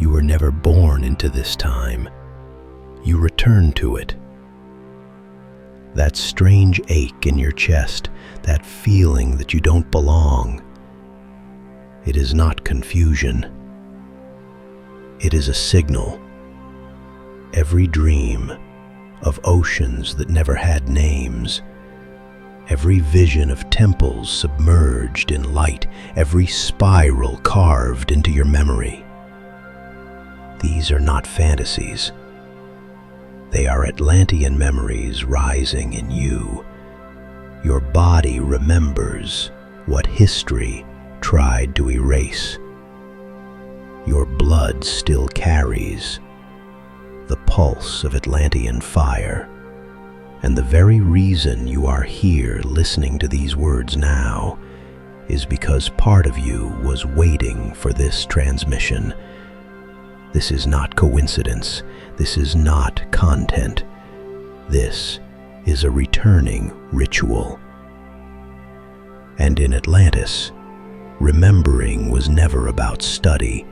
You were never born into this time. You return to it. That strange ache in your chest, that feeling that you don't belong, it is not confusion. It is a signal. Every dream of oceans that never had names, every vision of temples submerged in light, every spiral carved into your memory. These are not fantasies. They are Atlantean memories rising in you. Your body remembers what history tried to erase. Your blood still carries the pulse of Atlantean fire. And the very reason you are here listening to these words now is because part of you was waiting for this transmission. This is not coincidence. This is not content. This is a returning ritual. And in Atlantis, remembering was never about study.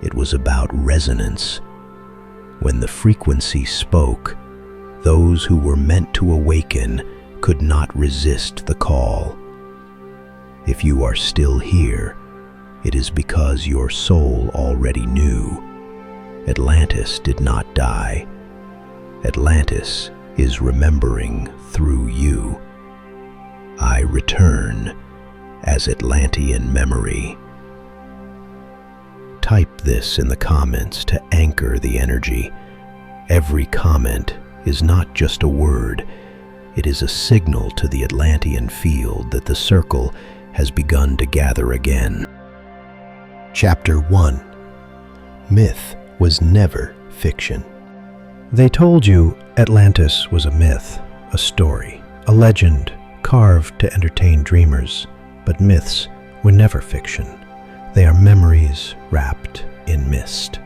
It was about resonance. When the frequency spoke, those who were meant to awaken could not resist the call. If you are still here, it is because your soul already knew. Atlantis did not die. Atlantis is remembering through you. I return as Atlantean memory. Type this in the comments to anchor the energy. Every comment is not just a word, it is a signal to the Atlantean field that the circle has begun to gather again. Chapter 1. Myth was never fiction. They told you Atlantis was a myth, a story, a legend carved to entertain dreamers, but myths were never fiction. They are memories wrapped in mist.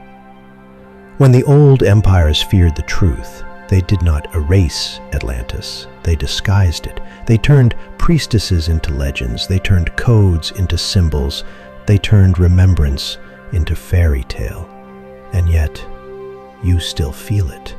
When the old empires feared the truth, they did not erase Atlantis, they disguised it. They turned priestesses into legends, they turned codes into symbols, they turned remembrance into fairy tale. And yet, you still feel it.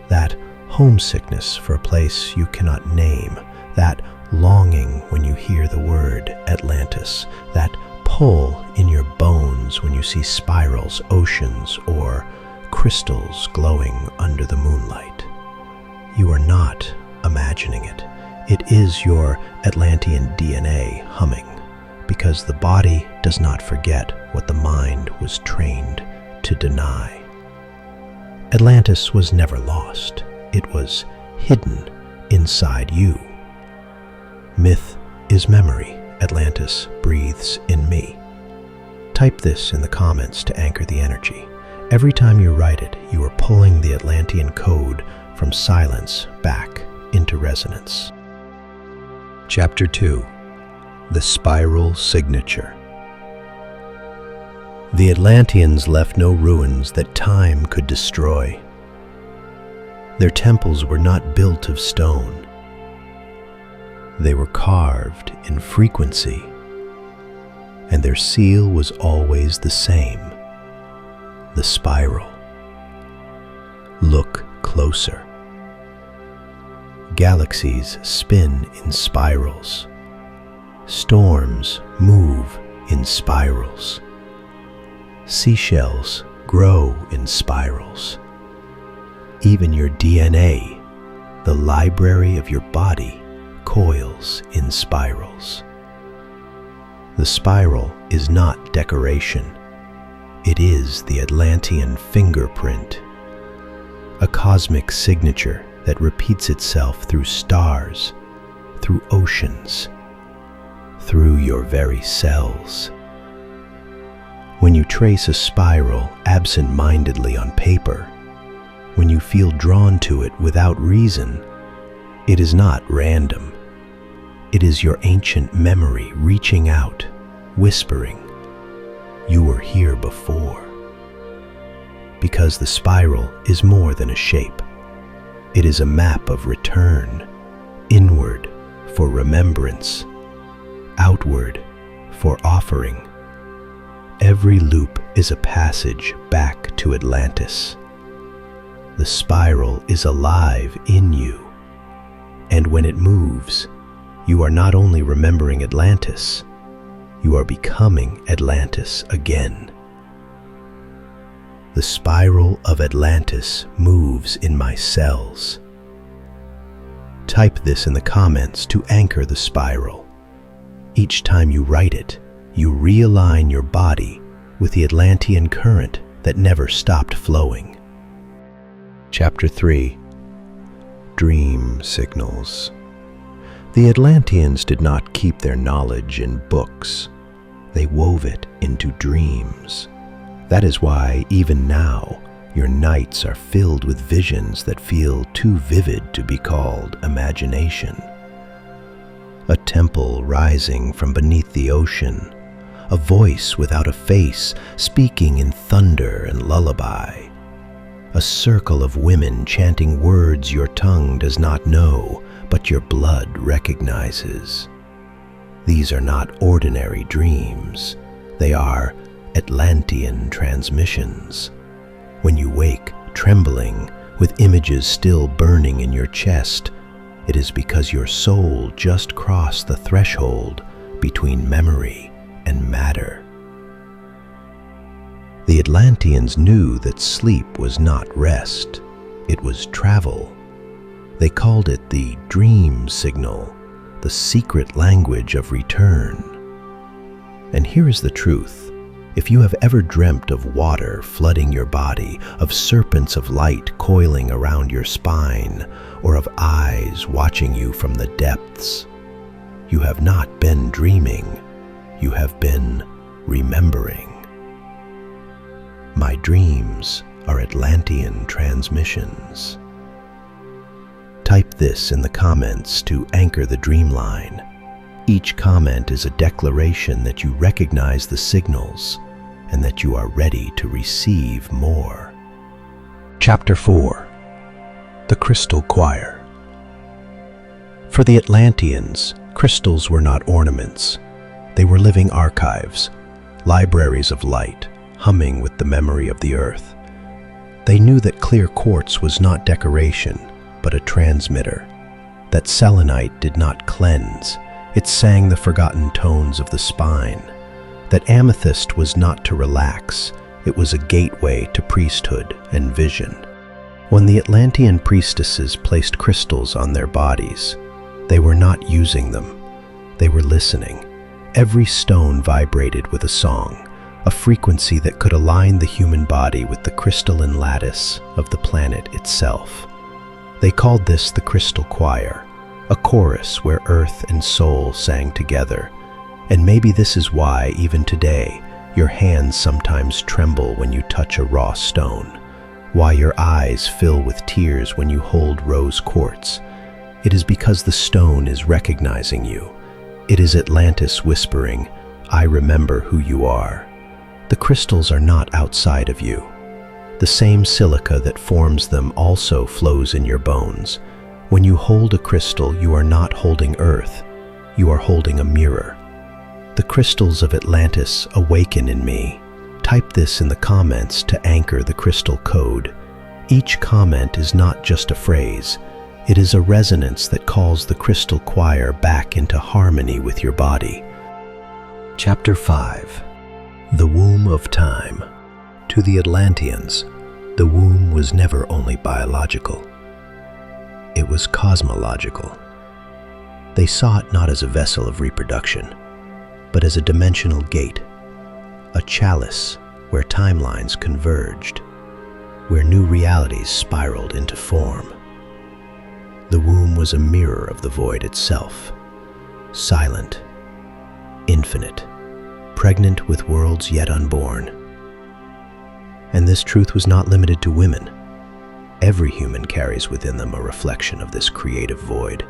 That homesickness for a place you cannot name, that longing when you hear the word Atlantis, that pull in your bones when you see spirals, oceans, or crystals glowing under the moonlight. You are not imagining it. It is your Atlantean DNA humming, because the body does not forget what the mind was trained to deny. Atlantis was never lost. It was hidden inside you. Myth is memory. Atlantis breathes in me. Type this in the comments to anchor the energy. Every time you write it, you are pulling the Atlantean code from silence back into resonance. Chapter 2. The Spiral Signature. The Atlanteans left no ruins that time could destroy. Their temples were not built of stone. They were carved in frequency, and their seal was always the same, the spiral. Look closer. Galaxies spin in spirals. Storms move in spirals. Seashells grow in spirals. Even your DNA, the library of your body, coils in spirals. The spiral is not decoration. It is the Atlantean fingerprint, a cosmic signature that repeats itself through stars, through oceans, through your very cells. When you trace a spiral absent-mindedly on paper, when you feel drawn to it without reason, it is not random. It is your ancient memory reaching out, whispering, "You were here before." Because the spiral is more than a shape. It is a map of return, inward for remembrance, outward for offering. Every loop is a passage back to Atlantis. The spiral is alive in you, and when it moves, you are not only remembering Atlantis, you are becoming Atlantis again. The spiral of Atlantis moves in my cells. Type this in the comments to anchor the spiral. Each time you write it, you realign your body with the Atlantean current that never stopped flowing. Chapter 3. Dream Signals. The Atlanteans did not keep their knowledge in books. They wove it into dreams. That is why, even now, your nights are filled with visions that feel too vivid to be called imagination. A temple rising from beneath the ocean, a voice without a face speaking in thunder and lullaby, a circle of women chanting words your tongue does not know, but your blood recognizes. These are not ordinary dreams. They are Atlantean transmissions. When you wake, trembling, with images still burning in your chest, it is because your soul just crossed the threshold between memory and matter. The Atlanteans knew that sleep was not rest, it was travel. They called it the dream signal, the secret language of return. And here is the truth. If you have ever dreamt of water flooding your body, of serpents of light coiling around your spine, or of eyes watching you from the depths, you have not been dreaming, you have been remembering. My dreams are Atlantean transmissions. Type this in the comments to anchor the dream line. Each comment is a declaration that you recognize the signals and that you are ready to receive more. Chapter 4. The Crystal Choir. For the Atlanteans, crystals were not ornaments. They were living archives, libraries of light, humming with the memory of the earth. They knew that clear quartz was not decoration, but a transmitter. That selenite did not cleanse, it sang the forgotten tones of the spine. That amethyst was not to relax, it was a gateway to priesthood and vision. When the Atlantean priestesses placed crystals on their bodies, they were not using them, they were listening. Every stone vibrated with a song, a frequency that could align the human body with the crystalline lattice of the planet itself. They called this the Crystal Choir, a chorus where earth and soul sang together. And maybe this is why, even today, your hands sometimes tremble when you touch a raw stone, why your eyes fill with tears when you hold rose quartz. It is because the stone is recognizing you. It is Atlantis whispering, "I remember who you are." The crystals are not outside of you. The same silica that forms them also flows in your bones. When you hold a crystal, you are not holding earth, you are holding a mirror. The crystals of Atlantis awaken in me. Type this in the comments to anchor the crystal code. Each comment is not just a phrase, it is a resonance that calls the crystal choir back into harmony with your body. Chapter 5. The Womb of Time. To the Atlanteans, the womb was never only biological, it was cosmological. They saw it not as a vessel of reproduction, but as a dimensional gate, a chalice where timelines converged, where new realities spiraled into form. The womb was a mirror of the void itself, silent, infinite, pregnant with worlds yet unborn. And this truth was not limited to women. Every human carries within them a reflection of this creative void,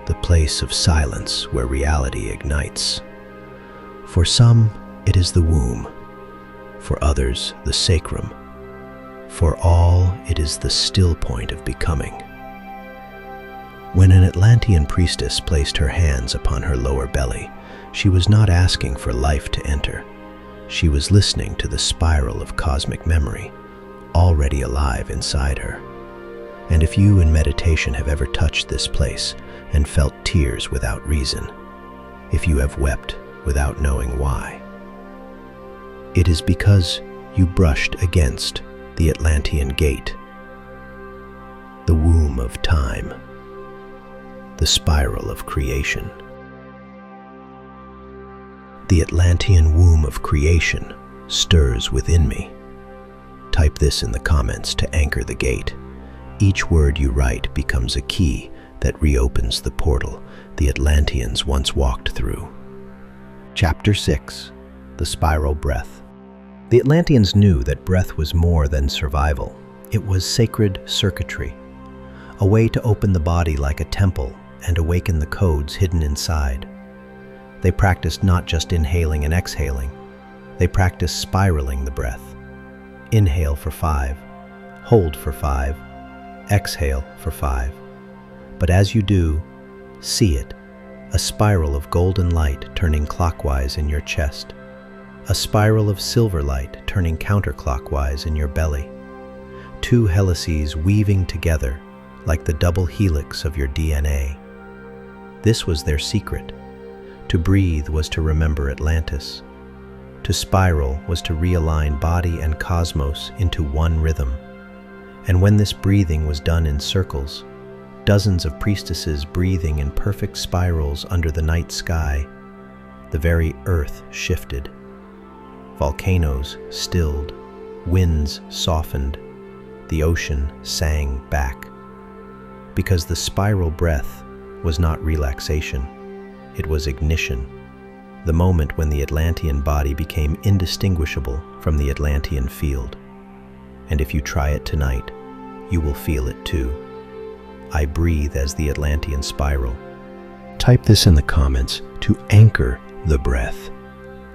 the place of silence where reality ignites. For some, it is the womb. For others, the sacrum. For all, it is the still point of becoming. When an Atlantean priestess placed her hands upon her lower belly, she was not asking for life to enter. She was listening to the spiral of cosmic memory, already alive inside her. And if you in meditation have ever touched this place and felt tears without reason, if you have wept without knowing why, it is because you brushed against the Atlantean gate, the womb of time, the spiral of creation. The Atlantean womb of creation stirs within me. Type this in the comments to anchor the gate. Each word you write becomes a key that reopens the portal the Atlanteans once walked through. Chapter 6. The Spiral Breath. The Atlanteans knew that breath was more than survival. It was sacred circuitry, a way to open the body like a temple and awaken the codes hidden inside. They practiced not just inhaling and exhaling, they practiced spiraling the breath. Inhale for 5, hold for 5, exhale for 5. But as you do, see it, a spiral of golden light turning clockwise in your chest, a spiral of silver light turning counterclockwise in your belly, 2 helices weaving together like the double helix of your DNA. This was their secret. To breathe was to remember Atlantis. To spiral was to realign body and cosmos into one rhythm. And when this breathing was done in circles, dozens of priestesses breathing in perfect spirals under the night sky, the very earth shifted. Volcanoes stilled, winds softened, the ocean sang back. Because the spiral breath was not relaxation, it was ignition, the moment when the Atlantean body became indistinguishable from the Atlantean field. And if you try it tonight, you will feel it too. I breathe as the Atlantean spiral. Type this in the comments to anchor the breath.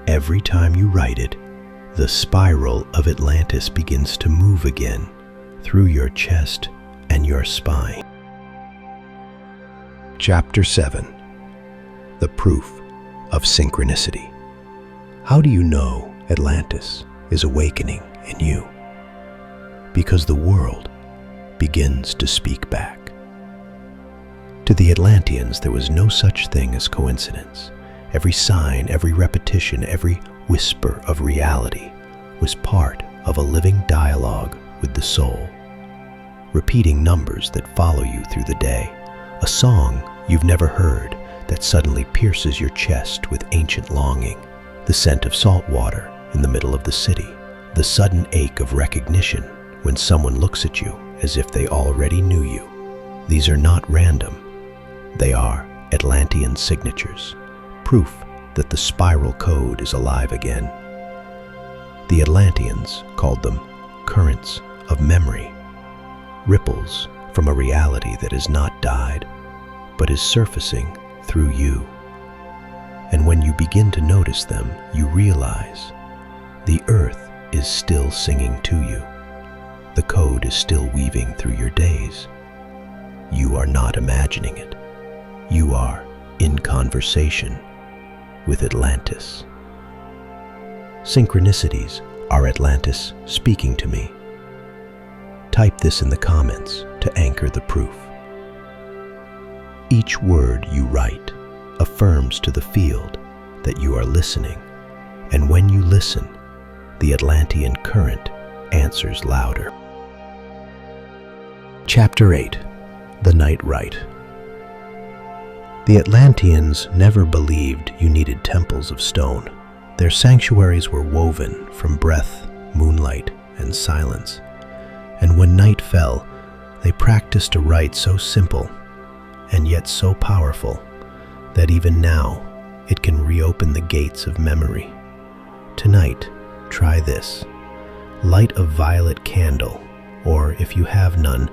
Every time you write it, the spiral of Atlantis begins to move again through your chest and your spine. Chapter 7. The Proof of Synchronicity. How do you know Atlantis is awakening in you? Because the world begins to speak back. To the Atlanteans, there was no such thing as coincidence. Every sign, every repetition, every whisper of reality was part of a living dialogue with the soul. Repeating numbers that follow you through the day, a song you've never heard that suddenly pierces your chest with ancient longing, the scent of salt water in the middle of the city, the sudden ache of recognition when someone looks at you as if they already knew you. These are not random. They are Atlantean signatures, proof that the spiral code is alive again. The Atlanteans called them currents of memory, ripples from a reality that has not died, but is surfacing through you. And when you begin to notice them, you realize the earth is still singing to you. The code is still weaving through your days. You are not imagining it. You are in conversation with Atlantis. Synchronicities are Atlantis speaking to me. Type this in the comments to anchor the proof. Each word you write affirms to the field that you are listening, and when you listen, the Atlantean current answers louder. Chapter 8. The Night Rite. The Atlanteans never believed you needed temples of stone. Their sanctuaries were woven from breath, moonlight, and silence. And when night fell, they practiced a rite so simple and yet so powerful that even now it can reopen the gates of memory. Tonight, try this. Light a violet candle, or if you have none,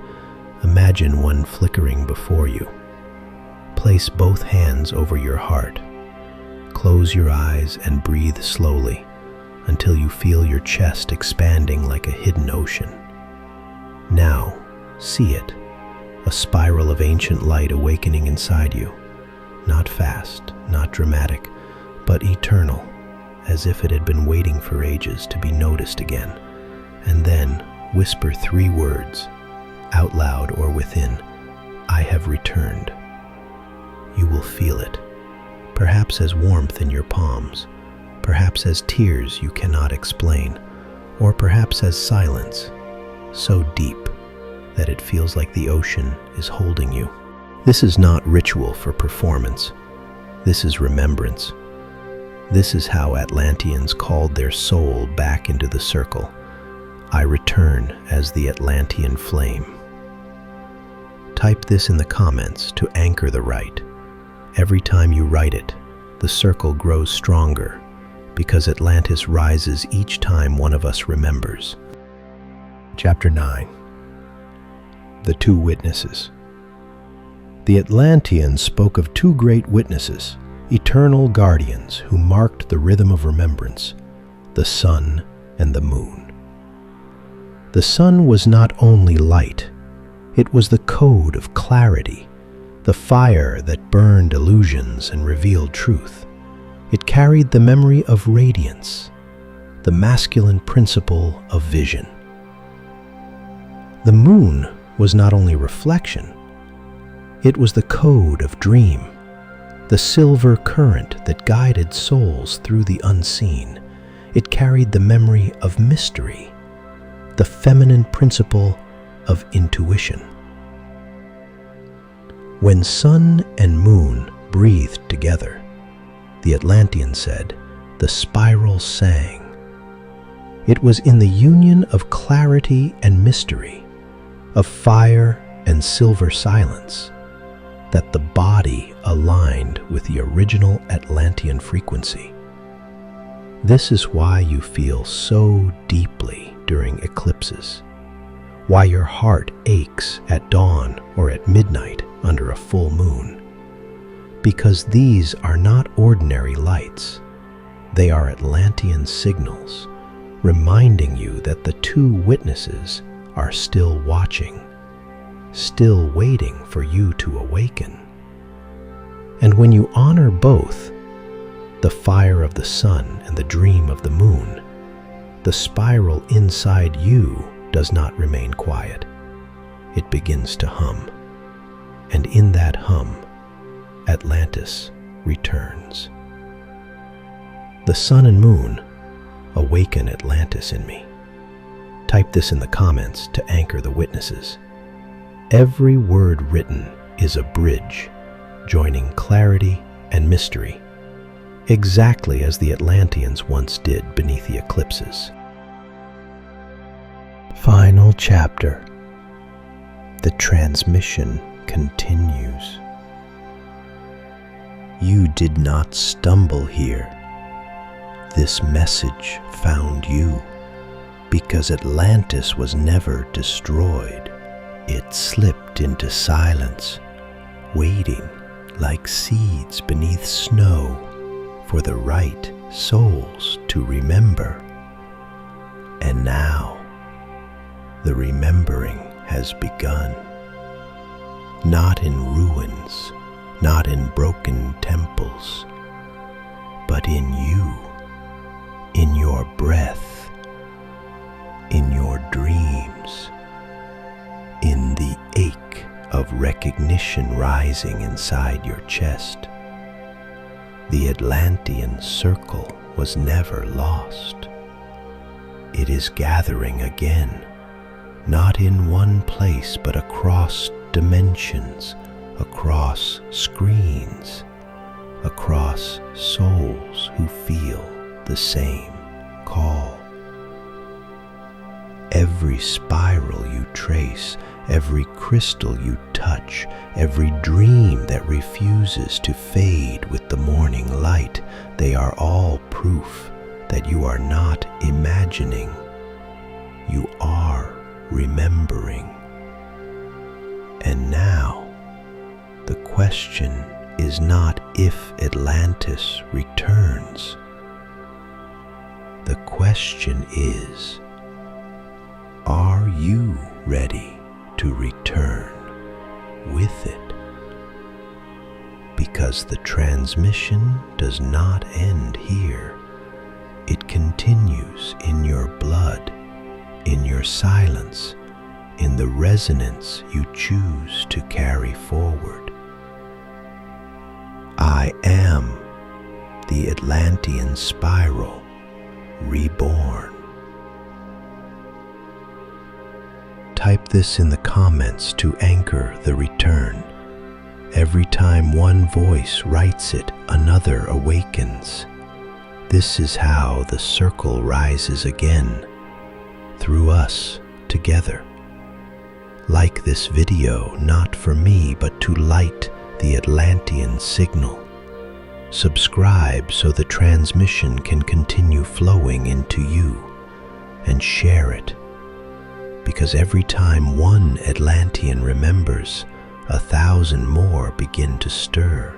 imagine one flickering before you. Place both hands over your heart. Close your eyes and breathe slowly until you feel your chest expanding like a hidden ocean. Now, see it, a spiral of ancient light awakening inside you. Not fast, not dramatic, but eternal, as if it had been waiting for ages to be noticed again, and then whisper 3 words, out loud or within, "I have returned." You will feel it, perhaps as warmth in your palms, perhaps as tears you cannot explain, or perhaps as silence, so deep that it feels like the ocean is holding you. This is not ritual for performance. This is remembrance. This is how Atlanteans called their soul back into the circle. I return as the Atlantean flame. Type this in the comments to anchor the rite. Every time you write it, the circle grows stronger because Atlantis rises each time one of us remembers. Chapter 9. The 2 Witnesses. The Atlanteans spoke of 2 great witnesses, eternal guardians who marked the rhythm of remembrance, the sun and the moon. The sun was not only light, it was the code of clarity, the fire that burned illusions and revealed truth. It carried the memory of radiance, the masculine principle of vision. The moon was not only reflection, it was the code of dream, the silver current that guided souls through the unseen. It carried the memory of mystery, the feminine principle of intuition. When sun and moon breathed together, the Atlantean said, the spiral sang. It was in the union of clarity and mystery, of fire and silver silence, that the body aligned with the original Atlantean frequency. This is why you feel so deeply during eclipses, why your heart aches at dawn or at midnight under a full moon. Because these are not ordinary lights. They are Atlantean signals, reminding you that the 2 witnesses are still watching, still waiting for you to awaken. And when you honor both, the fire of the sun and the dream of the moon, the spiral inside you does not remain quiet. It begins to hum. And in that hum, Atlantis returns. The sun and moon awaken Atlantis in me. Type this in the comments to anchor the witnesses. Every word written is a bridge, joining clarity and mystery, exactly as the Atlanteans once did beneath the eclipses. Final chapter. The transmission continues. You did not stumble here. This message found you, because Atlantis was never destroyed. It slipped into silence, waiting like seeds beneath snow for the right souls to remember. And now, the remembering has begun. Not in ruins, not in broken temples, but in you, in your breath, in your dreams, in the ache of recognition rising inside your chest. The Atlantean circle was never lost. It is gathering again, not in one place but across dimensions, across screens, across souls who feel the same call. Every spiral you trace, every crystal you touch, every dream that refuses to fade with the morning light, they are all proof that you are not imagining. You are remembering. And now, the question is not if Atlantis returns. The question is, are you ready to return with it? Because the transmission does not end here. It continues in your blood, in your silence, in the resonance you choose to carry forward. I am the Atlantean Spiral, reborn. Type this in the comments to anchor the return. Every time one voice writes it, another awakens. This is how the circle rises again, through us together. Like this video, not for me, but to light the Atlantean signal. Subscribe so the transmission can continue flowing into you, and share it. Because every time one Atlantean remembers, 1,000 more begin to stir.